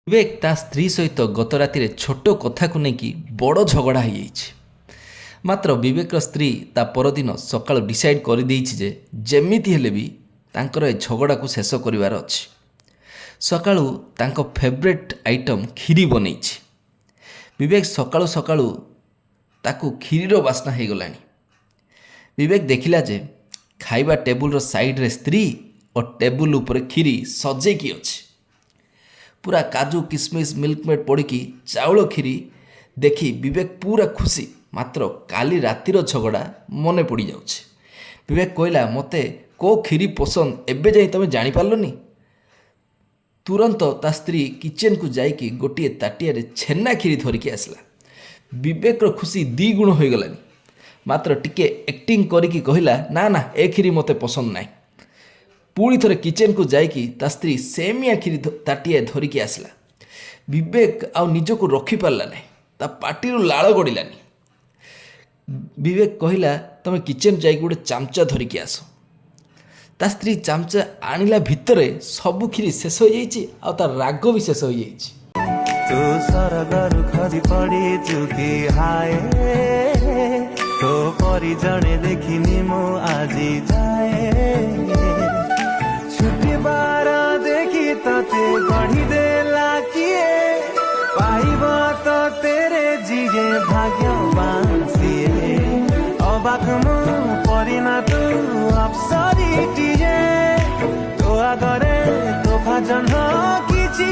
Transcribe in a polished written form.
ବିବେକ ତା ସ୍ତ୍ରୀ ସହିତ ଗତ ରାତିରେ ଛୋଟ କଥାକୁ ନେଇକି ବଡ଼ ଝଗଡ଼ା ହେଇଯାଇଛି। ମାତ୍ର ବିବେକର ସ୍ତ୍ରୀ ତା ପରଦିନ ସକାଳୁ ଡିସାଇଡ଼୍ କରିଦେଇଛି ଯେ ଯେମିତି ହେଲେ ବି ତାଙ୍କର ଏ ଝଗଡ଼ାକୁ ଶେଷ କରିବାର ଅଛି। ସକାଳୁ ତାଙ୍କ ଫେଭରେଟ୍ ଆଇଟମ୍ କ୍ଷୀରି ବନେଇଛି। ବିବେକ ସକାଳୁ ସକାଳୁ ତାକୁ କ୍ଷୀରିର ବାସ୍ନା ହେଇଗଲାଣି। ବିବେକ ଦେଖିଲା ଯେ ଖାଇବା ଟେବୁଲର ସାଇଡ଼ରେ ସ୍ତ୍ରୀ ଓ ଟେବୁଲ ଉପରେ କ୍ଷୀରି ସଜେଇକି ଅଛି। ପୁରା କାଜୁ କିସମିସ୍ ମିଲ୍କମେଡ୍ ପଡ଼ିକି ଚାଉଳ କ୍ଷୀରି ଦେଖି ବିବେକ ପୁରା ଖୁସି। ମାତ୍ର କାଲି ରାତିର ଝଗଡ଼ା ମନେ ପଡ଼ିଯାଉଛି। ବିବେକ କହିଲା, ମୋତେ କେଉଁ କ୍ଷୀରି ପସନ୍ଦ ଏବେ ଯାଇ ତୁମେ ଜାଣିପାରିଲନି? ତୁରନ୍ତ ତା ସ୍ତ୍ରୀ କିଚେନ୍କୁ ଯାଇକି ଗୋଟିଏ ତାଟିଆରେ ଛେନା କ୍ଷୀରି ଧରିକି ଆସିଲା। ବିବେକର ଖୁସି ଦ୍ୱିଗୁଣ ହୋଇଗଲାନି। ମାତ୍ର ଟିକେ ଆକ୍ଟିଂ କରିକି କହିଲା, ନା ନା ଏ କ୍ଷୀରି ମୋତେ ପସନ୍ଦ ନାହିଁ। ପୁଣି ଥରେ କିଚେନ୍କୁ ଯାଇକି ତା ସ୍ତ୍ରୀ ସେମିଆ କ୍ଷୀରି ତାଟିଏ ଧରିକି ଆସିଲା। ବିବେକ ଆଉ ନିଜକୁ ରଖିପାରିଲା ନାହିଁ। ତା ପାଟିରୁ ଲାଳ ଗଡ଼ିଲାନି। ବିବେକ କହିଲା, ତୁମେ କିଚେନ୍ ଯାଇକି ଗୋଟେ ଚାମଚା ଧରିକି ଆସ। ତା ସ୍ତ୍ରୀ ଚାମଚା ଆଣିଲା ଭିତରେ ସବୁ କ୍ଷୀରି ଶେଷ ହୋଇଯାଇଛି ଆଉ ତା ରାଗ ବି ଶେଷ ହୋଇଯାଇଛି। ତୁ ସରଗରୁ ଖରି ପଡ଼ିଛୁ କି ହାଏ, ତୋ ପରି ଜଣେ ଦେଖିନି ମୁଁ ଆଜି ଯାଏ। ଛୁଟିବାର ଦେଖି ତତେ ଗଢ଼ିଦେଲା କିଏ, ପାଇବ ତ ତେରେ ଯିଏ ଭାଗ୍ୟବାନ ସିଏ। ଅବାକ ମୁଁ ପରିନା ତୁ ଅପ୍ସରୀଟିଏ, ତୋ ଆଗରେ ତୋ ଭାଜନ କିଛି